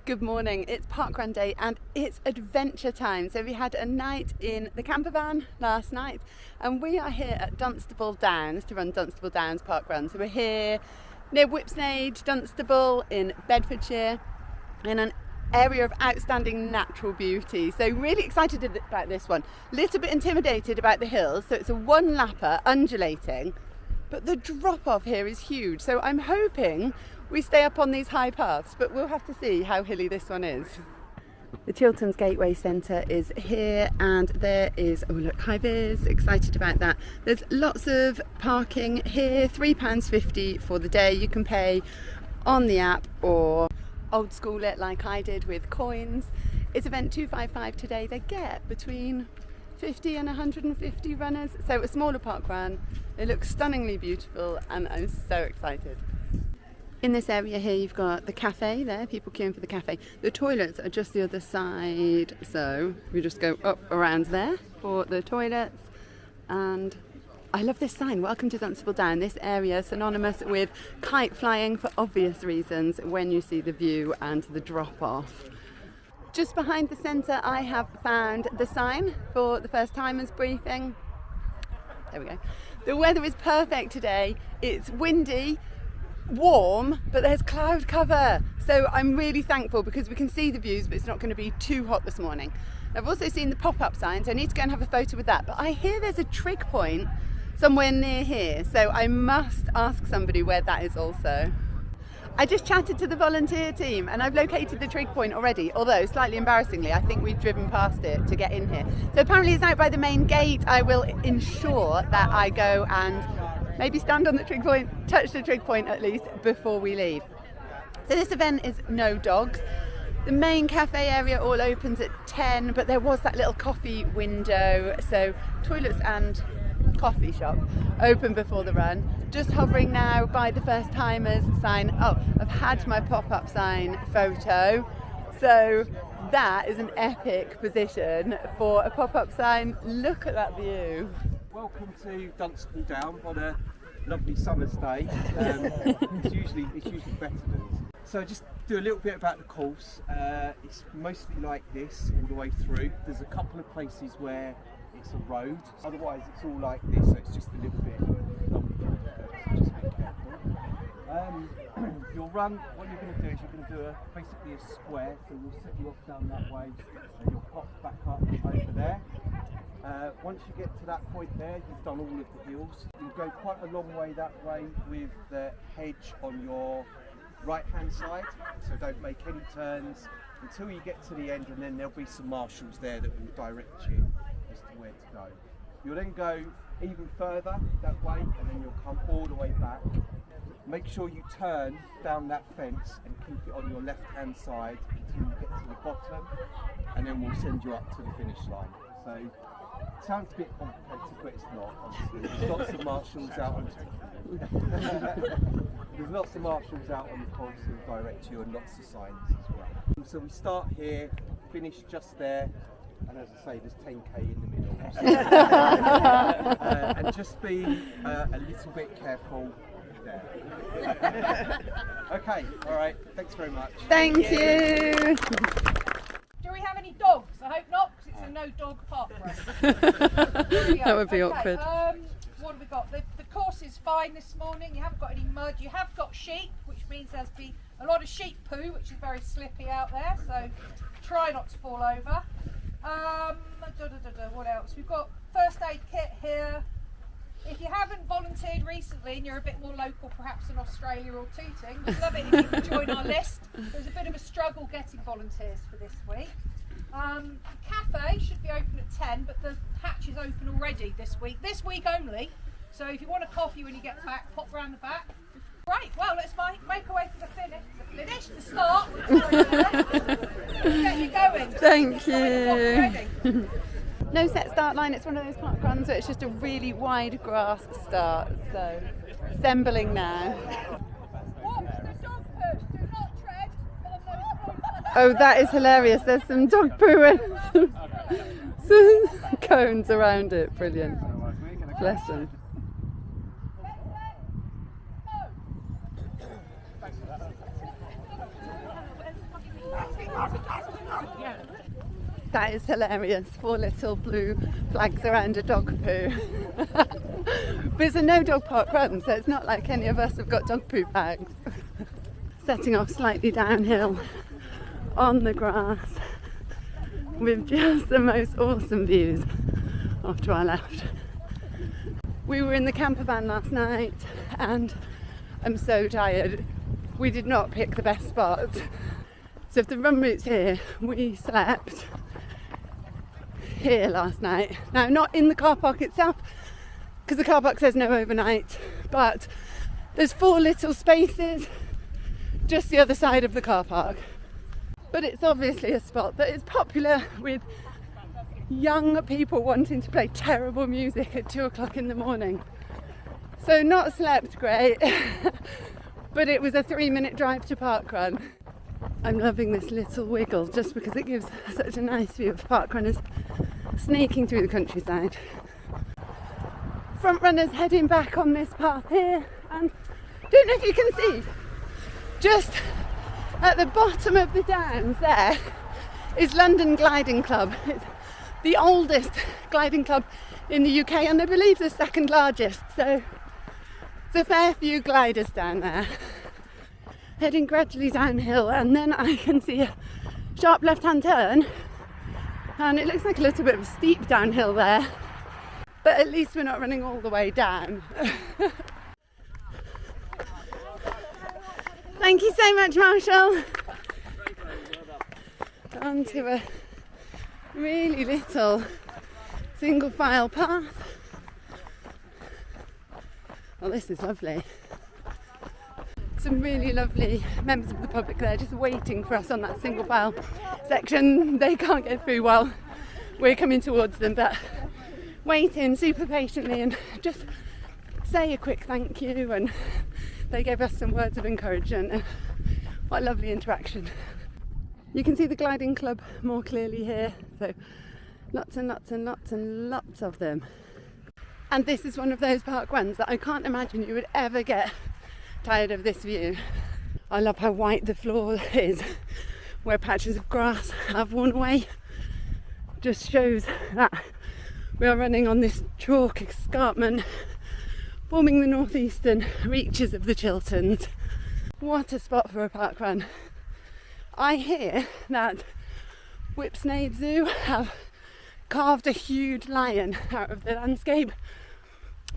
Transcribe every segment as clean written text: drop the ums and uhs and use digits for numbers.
Good morning, it's parkrun day and it's adventure time. So we had a night in the camper van last night and we are here at Dunstable Downs to run Dunstable Downs parkrun. So we're here near Whipsnade, Dunstable in Bedfordshire in an area of outstanding natural beauty. So really excited about this one. Little bit intimidated about the hills. So it's a one lapper, undulating, but the drop off here is huge. So I'm hoping we stay up on these high paths, but we'll have to see how hilly this one is. The Chilterns Gateway Centre is here and there is, oh look, high vis, excited about that. There's lots of parking here, £3.50 for the day. You can pay on the app or old school it like I did with coins. It's event 255 today. They get between 50 and 150 runners, so a smaller parkrun. It looks stunningly beautiful and I'm so excited. In this area here you've got the cafe there, people queuing for the cafe. The toilets are just the other side, so we just go up around there for the toilets. And I love this sign, welcome to Dunstable Down. This area is synonymous with kite flying for obvious reasons when you see the view and the drop off. Just behind the centre I have found the sign for the first timers briefing. There we go. The weather is perfect today, it's windy, warm, but there's cloud cover, so I'm really thankful because we can see the views, but it's not going to be too hot this morning. I've also seen the pop-up signs. I need to go and have a photo with that, but I hear there's a trig point somewhere near here, so I must ask somebody where that is also. I just chatted to the volunteer team and I've located the trig point already, although slightly embarrassingly I think we've driven past it to get in here. So apparently it's out by the main gate. I will ensure that I go and maybe stand on the trig point, touch the trig point at least before we leave. So this event is no dogs. The main cafe area all opens at 10, but there was that little coffee window, so toilets and coffee shop open before the run. Just hovering now by the first timers sign. Oh, I've had my pop-up sign photo, so that is an epic position for a pop-up sign. Look at that view. Welcome to Dunstable Down on a lovely summer's day. It's usually better than this. So just do a little bit about the course. It's mostly like this all the way through. There's a couple of places where it's a road. Otherwise it's all like this, so it's just a little bit bumpy. So just be careful. You'll run, what you're going to do is you're going to do basically a square. So we'll set you off down that way and you'll pop back up over there. Once you get to that point there, you've done all of the hills. You go quite a long way that way with the hedge on your right hand side, so don't make any turns until you get to the end, and then there'll be some marshals there that will direct you as to where to go. You'll then go even further that way and then you'll come all the way back. Make sure you turn down that fence and keep it on your left hand side until you get to the bottom, and then we'll send you up to the finish line. So it sounds a bit complicated, but it's not, honestly. There's lots of marshals out on there's lots of marshals out on the course who direct you, and lots of signs as well. So we start here, finish just there, and as I say, there's 10k in the middle. So, and just be a little bit careful there. Okay, all right, thanks very much. Thank you. Do we have any dogs? I hope not, because it's a no dog parkrun. That would be okay, awkward. What have we got? The course is fine this morning. You haven't got any mud. You have got sheep, which means there's been a lot of sheep poo, which is very slippy out there. So try not to fall over. What else? We've got first aid kit here. If you haven't volunteered recently and you're a bit more local, perhaps in Australia or Tooting, we'd love it if you could join our list. There's a bit of a struggle getting volunteers for this week. The cafe should be open at 10, but the hatch is open already this week only. So if you want a coffee when you get back, pop round the back. Right, well, let's make our way to the start. Get you going. Thank you. No set start line, it's one of those parkruns, so it's just a really wide grass start. So, assembling now. Watch the dog poo, do not tread on those. Oh, that is hilarious. There's some dog poo and some cones around it. Brilliant. Bless them. That is hilarious. 4 little blue flags around a dog poo. But it's a no dog park run, so it's not like any of us have got dog poo bags. Setting off slightly downhill on the grass with just the most awesome views off to our left. We were in the camper van last night and I'm so tired. We did not pick the best spot. So if the run route's here, we slept here last night. Now, not in the car park itself, because the car park says no overnight, but there's 4 little spaces just the other side of the car park. But it's obviously a spot that is popular with young people wanting to play terrible music at 2 o'clock in the morning. So not slept great, but it was a 3-minute drive to parkrun. I'm loving this little wiggle just because it gives such a nice view of parkrunners snaking through the countryside. Front runners heading back on this path here, and don't know if you can see, just at the bottom of the downs there is London Gliding Club. It's the oldest gliding club in the UK and I believe the 2nd largest, so there's a fair few gliders down there. Heading gradually downhill, and then I can see a sharp left-hand turn, and it looks like a little bit of a steep downhill there, but at least we're not running all the way down. Thank you so much, Marshall. Onto a really little single file path. Well, this is lovely. Some really lovely members of the public there just waiting for us on that single file section. They can't get through while we're coming towards them, but waiting super patiently and just say a quick thank you, and they gave us some words of encouragement. What a lovely interaction. You can see the gliding club more clearly here, so lots and lots and lots and lots of them. And this is one of those park runs that I can't imagine you would ever get tired of this view. I love how white the floor is, where patches of grass have worn away. Just shows that we are running on this chalk escarpment forming the northeastern reaches of the Chilterns. What a spot for a park run. I hear that Whipsnade Zoo have carved a huge lion out of the landscape,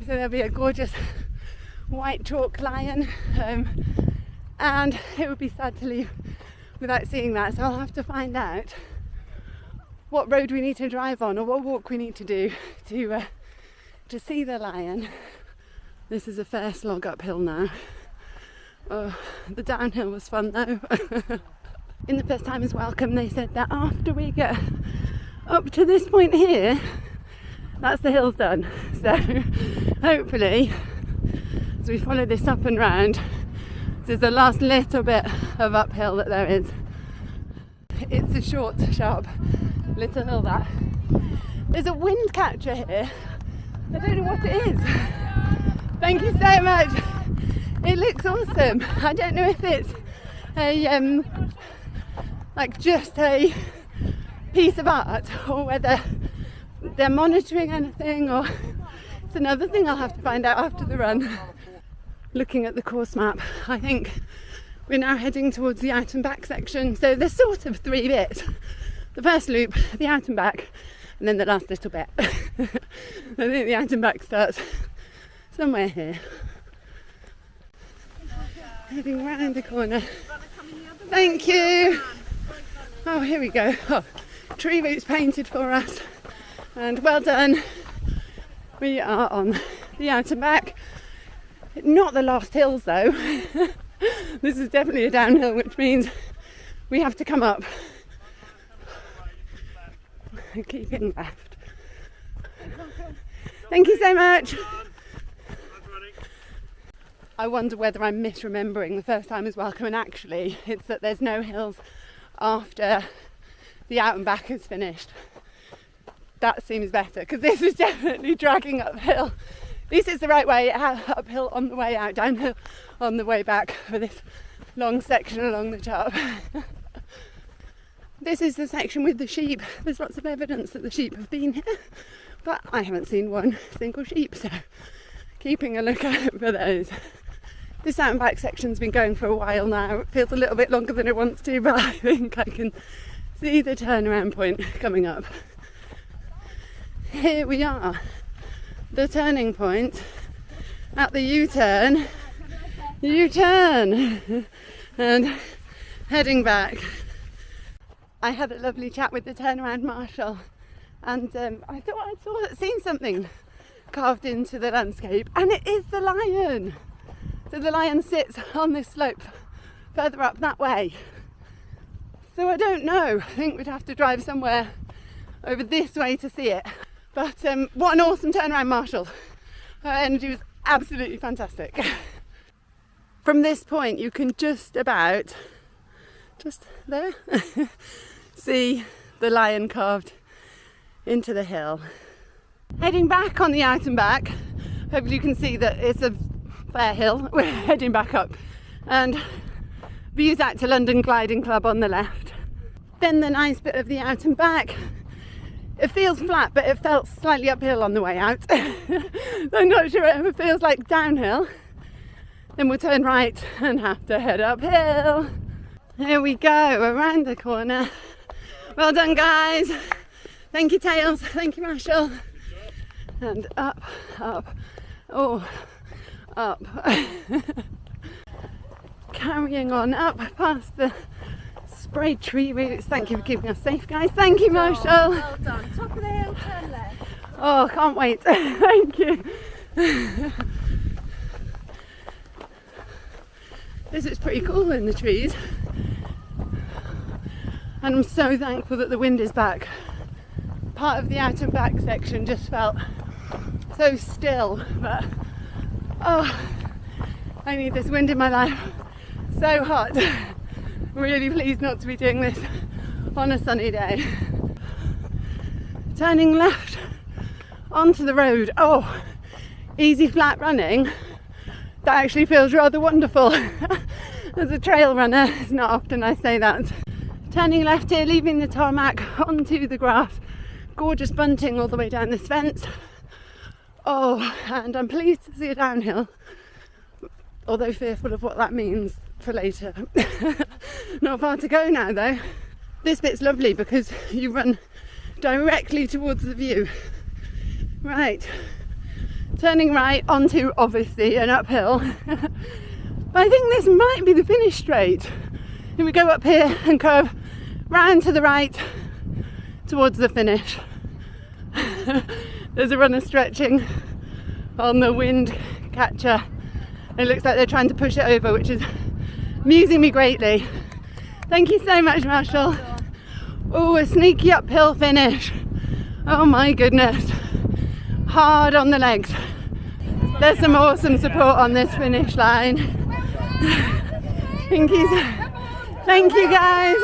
so there'll be a gorgeous white chalk lion, and it would be sad to leave without seeing that, so I'll have to find out what road we need to drive on or what walk we need to do to see the lion. This is a fair slog uphill now. The downhill was fun though. In the first timers welcome they said that after we get up to this point here, that's the hill's done. So hopefully as we follow this up and round, this is the last little bit of uphill that there is. It's a short, sharp little hill that. There's a wind catcher here. I don't know what it is. Thank you so much. It looks awesome. I don't know if it's a like just a piece of art or whether they're monitoring anything, or it's another thing I'll have to find out after the run. Looking at the course map, I think we're now heading towards the out and back section. So there's sort of 3 bits. The first loop, the out and back, and then the last little bit. I think the out and back starts somewhere here. Heading round the corner. Thank you. Oh, here we go. Oh, tree roots painted for us, and well done. We are on the out and back. Not the last hills though. This is definitely a downhill, which means we have to come up. Keeping left. Thank you so much. I wonder whether I'm misremembering the first time as welcome, and actually it's that there's no hills after the out and back is finished. That seems better, because this is definitely dragging uphill. This is the right way, uphill on the way out, downhill on the way back for this long section along the top. This is the section with the sheep. There's lots of evidence that the sheep have been here, but I haven't seen one single sheep, so keeping a lookout for those. This out and back section's been going for a while now. It feels a little bit longer than it wants to, but I think I can see the turnaround point coming up. Here we are, the turning point at the U-turn, and heading back. I had a lovely chat with the turnaround marshal, and I thought I'd seen something carved into the landscape, and it is the lion. So the lion sits on this slope further up that way. So I don't know, I think we'd have to drive somewhere over this way to see it. But what an awesome turnaround marshal. Her energy was absolutely fantastic. From this point you can just about, just there, see the lion carved into the hill. Heading back on the out and back, hopefully you can see that it's a fair hill. We're heading back up, and views out to London Gliding Club on the left. Then the nice bit of the out and back. It feels flat, but it felt slightly uphill on the way out. I'm not sure it ever feels like downhill. Then we'll turn right and have to head uphill. Here we go, around the corner. Well done, guys. Thank you, Tails. Thank you, Marshall. And up, up, oh, up. Carrying on up past the sprayed tree roots. Thank you for keeping us safe, guys. Thank you, Marshall. Well done. Top of the hill, turn left. Oh, can't wait. Thank you. This is pretty cool in the trees. And I'm so thankful that the wind is back. Part of the out and back section just felt so still, but oh, I need this wind in my life. So hot. Really pleased not to be doing this on a sunny day. Turning left onto the road. Oh, easy flat running. That actually feels rather wonderful. As a trail runner, it's not often I say that. Turning left here, leaving the tarmac onto the grass. Gorgeous bunting all the way down this fence. Oh, and I'm pleased to see a downhill, although fearful of what that means for later. Not far to go now though. This bit's lovely because you run directly towards the view. Right, turning right onto obviously an uphill. But I think this might be the finish straight. And we go up here and curve round to the right towards the finish. There's a runner stretching on the wind catcher. It looks like they're trying to push it over, which is amusing me greatly. Thank you so much, Marshall. Oh, a sneaky uphill finish. Oh my goodness. Hard on the legs. There's some awesome support on this finish line. Thank you. Thank you, guys.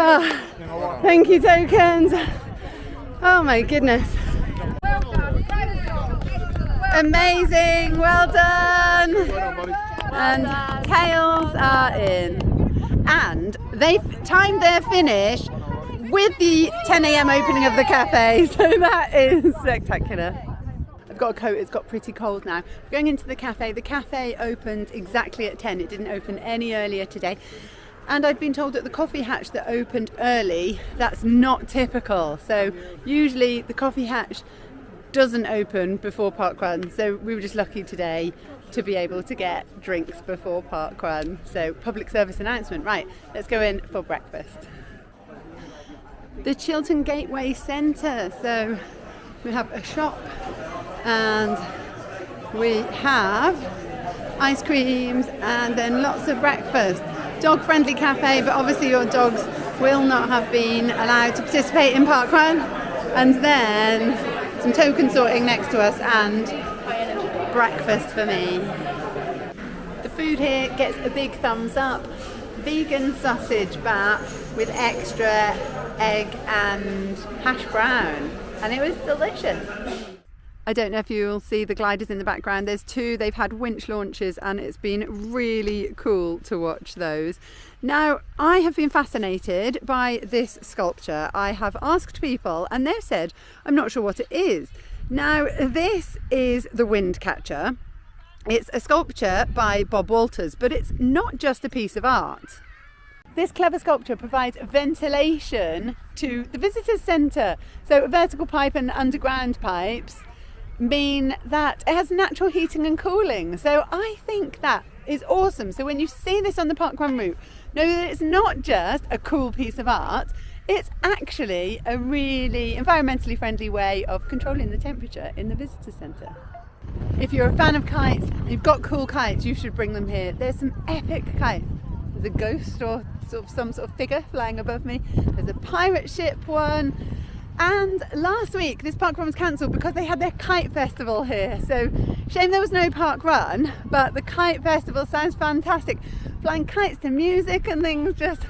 Oh, thank you, tokens. Oh my goodness. Amazing, well done. And tails are in. And they've timed their finish with the 10 a.m. opening of the cafe, so that is spectacular. I've got a coat, it's got pretty cold now. Going into the cafe opened exactly at 10. It didn't open any earlier today. And I've been told that the coffee hatch that opened early, that's not typical. So usually the coffee hatch doesn't open before parkrun, so we were just lucky today to be able to get drinks before parkrun. So public service announcement. Right, let's go in for breakfast. The Chiltern Gateway Centre. So we have a shop and we have ice creams and then lots of breakfast. Dog friendly cafe, but obviously your dogs will not have been allowed to participate in parkrun. And then some token sorting next to us and breakfast for me. The food here gets a big thumbs up. Vegan sausage bat with extra egg and hash brown, and it was delicious. I don't know if you'll see the gliders in the background. There's two, they've had winch launches and it's been really cool to watch those. Now, I have been fascinated by this sculpture. I have asked people and they've said, I'm not sure what it is. Now, this is the wind catcher. It's a sculpture by Bob Walters, but it's not just a piece of art. This clever sculpture provides ventilation to the visitors centre. So vertical pipe and underground pipes mean that it has natural heating and cooling. So I think that is awesome. So when you see this on the parkrun route, know that it's not just a cool piece of art, it's actually a really environmentally friendly way of controlling the temperature in the visitor centre. If you're a fan of kites, you've got cool kites, you should bring them here. There's some epic kites. There's a ghost or some sort of figure flying above me. There's a pirate ship one. And last week this parkrun was cancelled because they had their kite festival here. So shame there was no parkrun, but the kite festival sounds fantastic. Flying kites to music and things, just,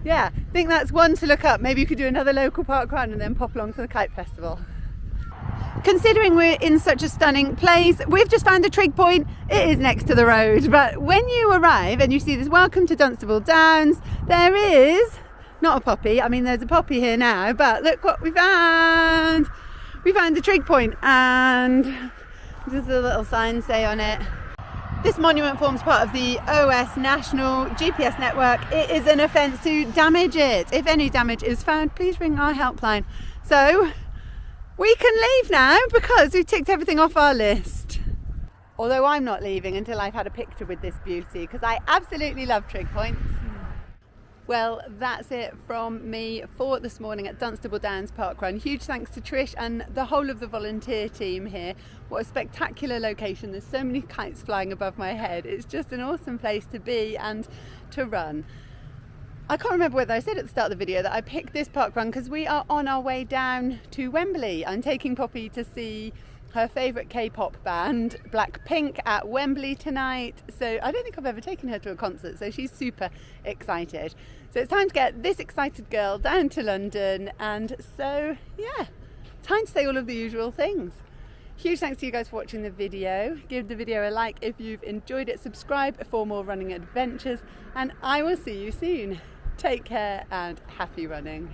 yeah, I think that's one to look up. Maybe you could do another local parkrun and then pop along to the kite festival. Considering we're in such a stunning place, we've just found a trig point. It is next to the road, but when you arrive and you see this welcome to Dunstable Downs, there is not a poppy. I mean, there's a poppy here now, but look what we found. We found the trig point and there's a little sign say on it, this monument forms part of the OS National GPS network. It is an offence to damage it. If any damage is found, please ring our helpline. So we can leave now because we've ticked everything off our list. Although I'm not leaving until I've had a picture with this beauty because I absolutely love trig points. Well, that's it from me for this morning at Dunstable Downs Parkrun. Huge thanks to Trish and the whole of the volunteer team here. What a spectacular location. There's so many kites flying above my head. It's just an awesome place to be and to run. I can't remember whether I said at the start of the video that I picked this parkrun because we are on our way down to Wembley. I'm taking Poppy to see her favourite K-pop band, BLACKPINK, at Wembley tonight. So I don't think I've ever taken her to a concert, so she's super excited. So it's time to get this excited girl down to London, and so yeah, time to say all of the usual things. Huge thanks to you guys for watching the video. Give the video a like if you've enjoyed it, subscribe for more running adventures, and I will see you soon. Take care and happy running.